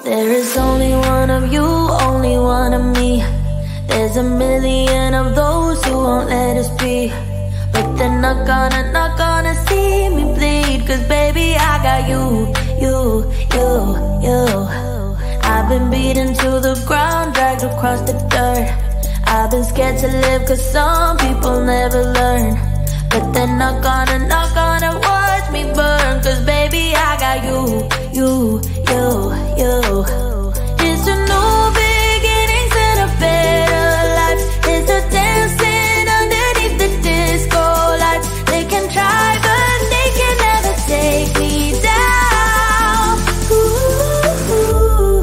There is only one of you, only one of me. There's a million of those who won't let us be. But they're not gonna see me bleed. Cause baby, I got you. I've been beaten to the ground, dragged across the dirt. I've been scared to live cause some people never learn. But they're not gonna watch me burn. Cause baby, I got you. It's a new beginnings and a better life. It's a dancing underneath the disco lights. They can try but they can never take me down. Ooh,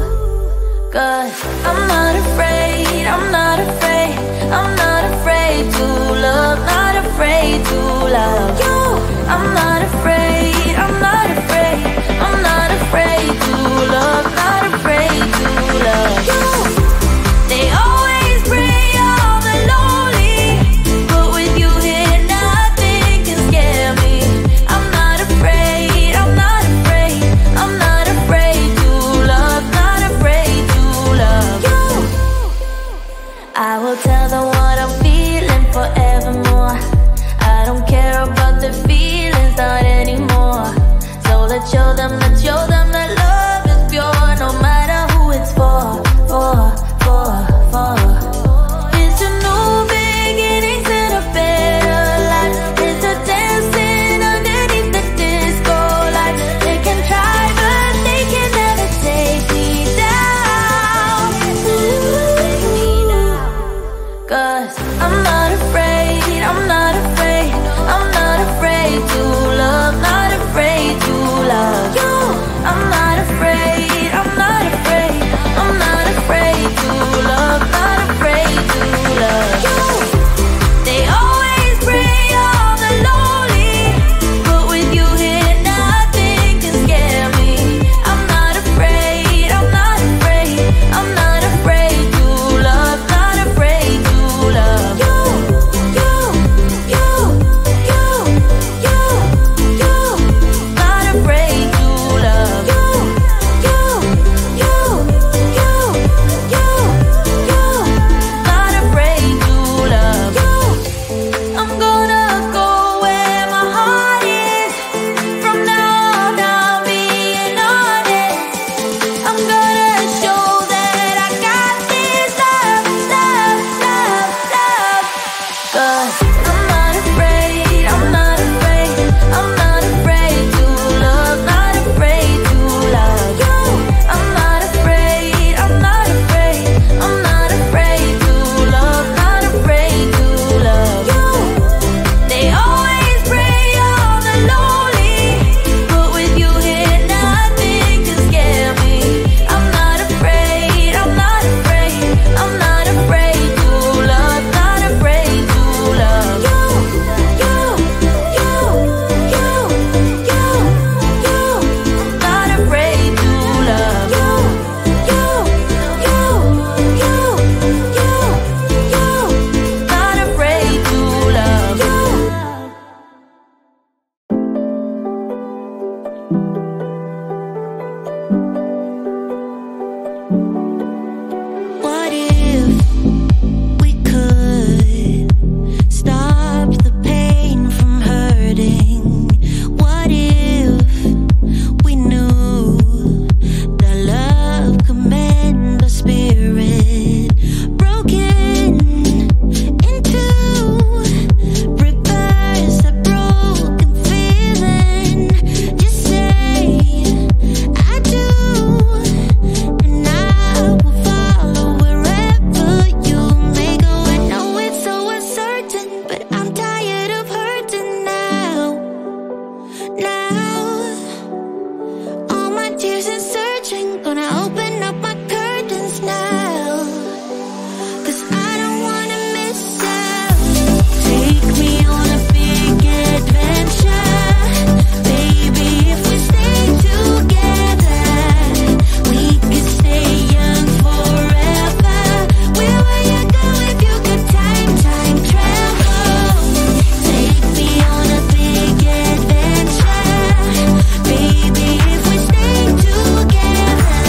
cause I'm not afraid, I'm not afraid, I'm not afraid to love, not afraid to love you. I'm not afraid, I'm not afraid, I'm not afraid to love, not afraid to love you. They always bring all the lonely, but with you here nothing can scare me. I'm not afraid, I'm not afraid, I'm not afraid to love, not afraid to love you. I will tell them what I'm feeling forevermore. I don't care about the feelings, not anymore. So let's show them that love is pure, no matter who it's for. It's a new beginnings and a better life. It's a dancing underneath the disco lights. They can try but they can never take me down. Cause I'm not afraid, I'm not afraid, I'm not afraid to love, not afraid to love you. I'm not afraid, I'm not afraid, I'm not afraid to love, not afraid to love you. They always bring all the lonely, but with you here nothing can scare me. I'm not afraid, I'm not afraid, I'm not afraid to love, not afraid to love you. Not afraid to love you. Not afraid to love you. I'm gonna go where my heart is. From now on I'll be honest. I'm gonna show that I got this love. Cause I'm not afraid, I'm not afraid, I'm not afraid to love, not afraid to love you. I'm not afraid, I'm not afraid, I'm not afraid to love, not afraid to love you. They always bring all the lonely, but with you here nothing can scare me. I'm not afraid, I'm not afraid, I'm not afraid to love, not afraid to love you. Not afraid to love you. Not afraid to love you. What if we could stop the pain from hurting? What if we knew that love could mend the spirit? Broken into reverse a broken feeling. Just say I do, and I will follow wherever you may go. I know it's so uncertain, but I'm tired of hurting now. All my tears and searching, gonna open up my curtains now. Cause I don't wanna miss out. Take me on a big adventure. Baby, if we stay together, we could stay young forever. Where would you go if you could time travel? Take me on a big adventure. Baby, if we stay together,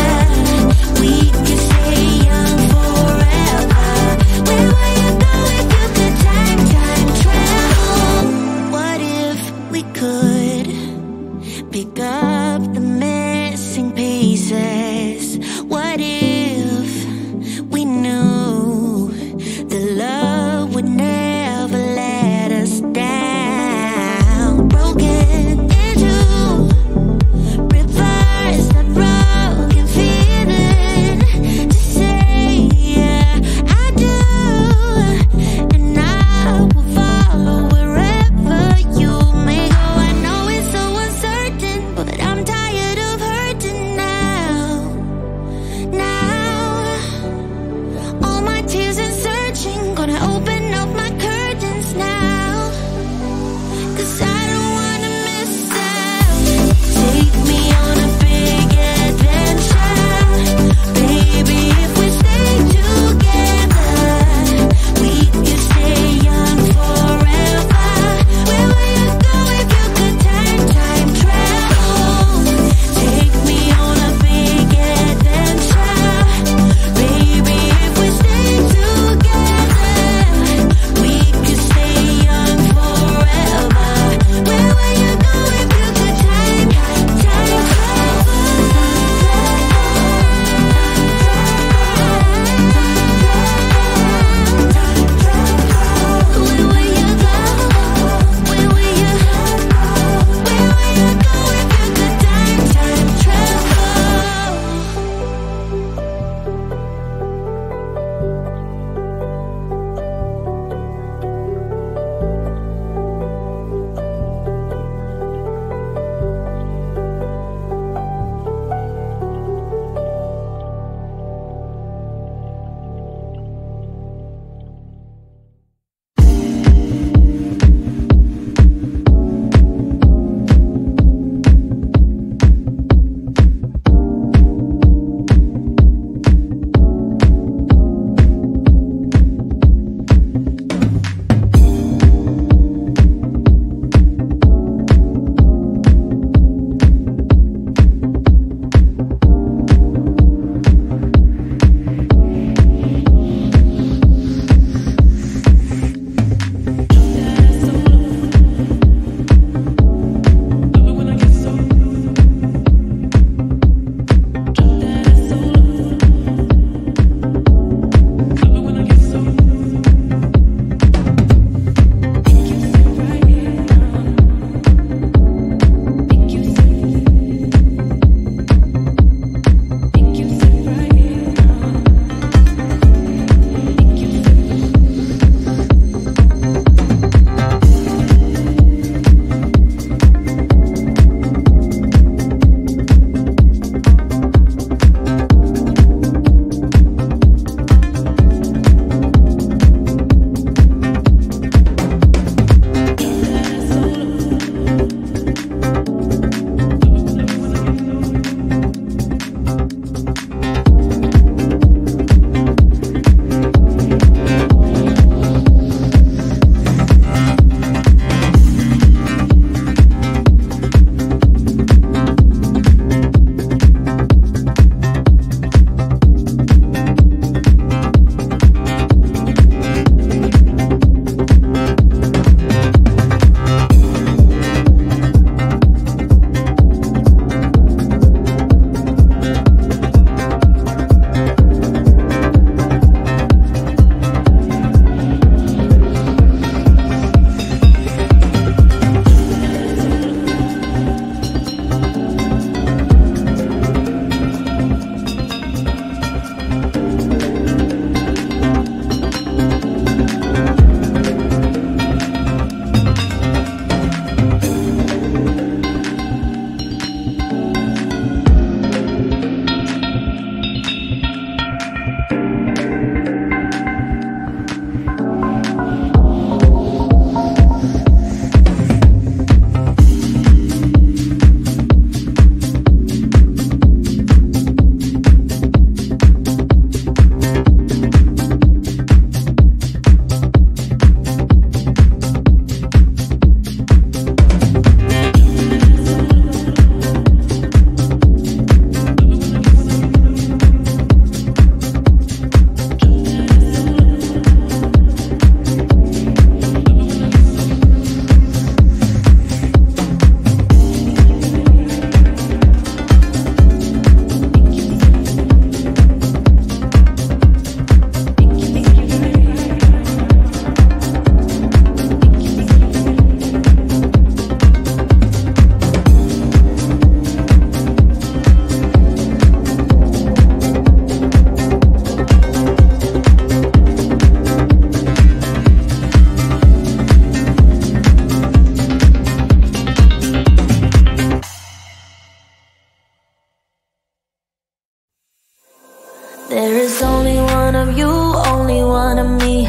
There is only one of you, only one of me.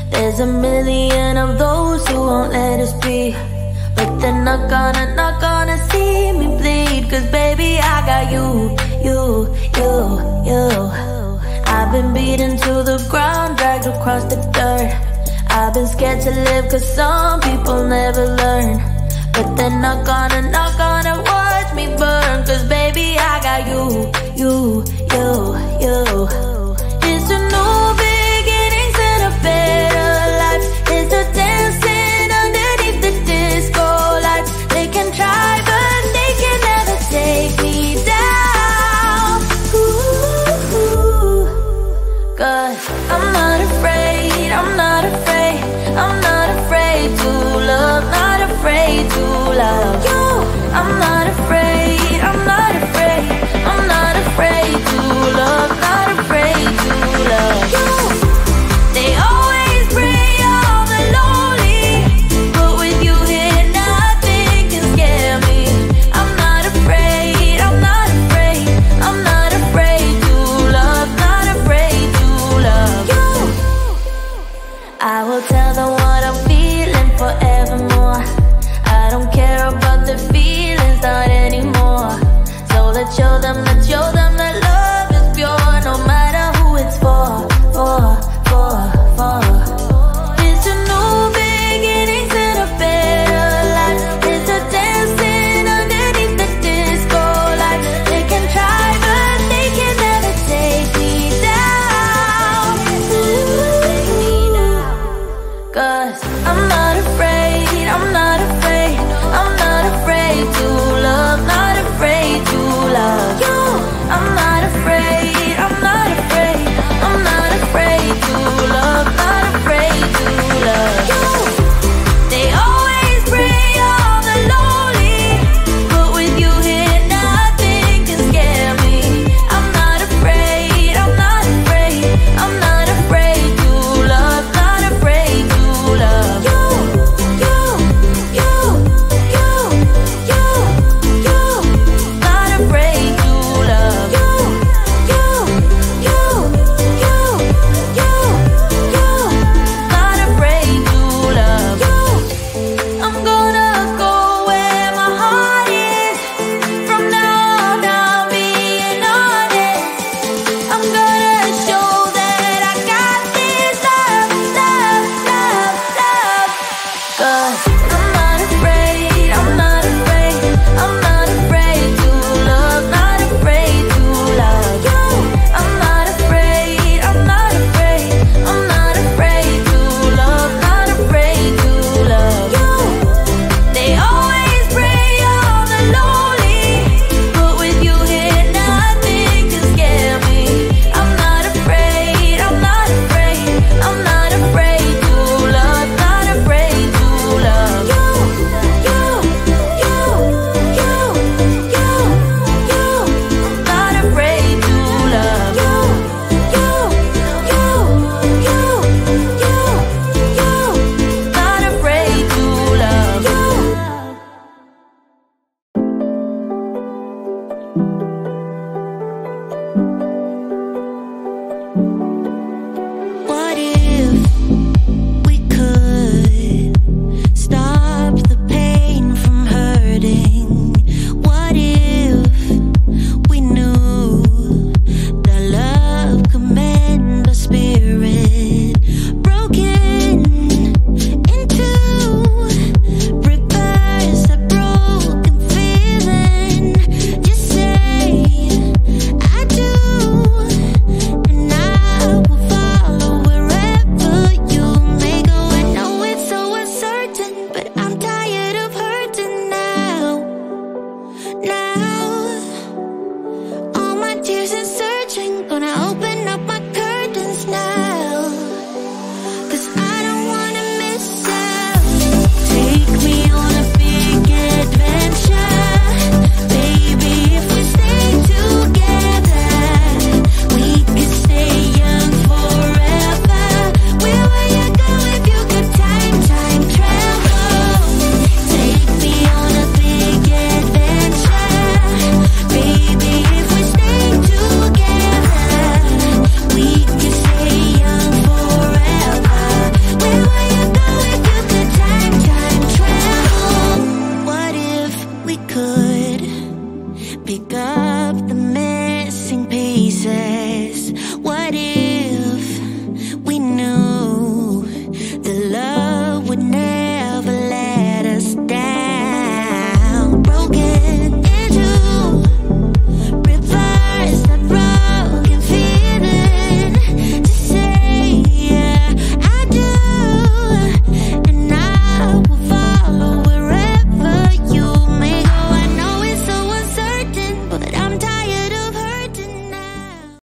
There's a million of those who won't let us be. But they're not gonna see me bleed. Cause baby, I got you. I've been beaten to the ground, dragged across the dirt. I've been scared to live cause some people never learn. But they're not gonna watch me burn. Cause baby, I got you. It's a new beginnings and a better life. It's a dancing underneath the disco lights. They can try but they can never take me down. Ooh, God, I'm not afraid, I'm not afraid, I'm not afraid to love, not afraid to love you. I'm not afraid, I'm not afraid, I'm not afraid to love, not afraid to love you. They always bring all the lonely, but with you here nothing can scare me. I'm not afraid, I'm not afraid, I'm not afraid to love, not afraid to love you. I will tell them what I'm feeling forevermore. I don't care about the feelings, not anymore. So let's show them that love is pure, no matter who it's for.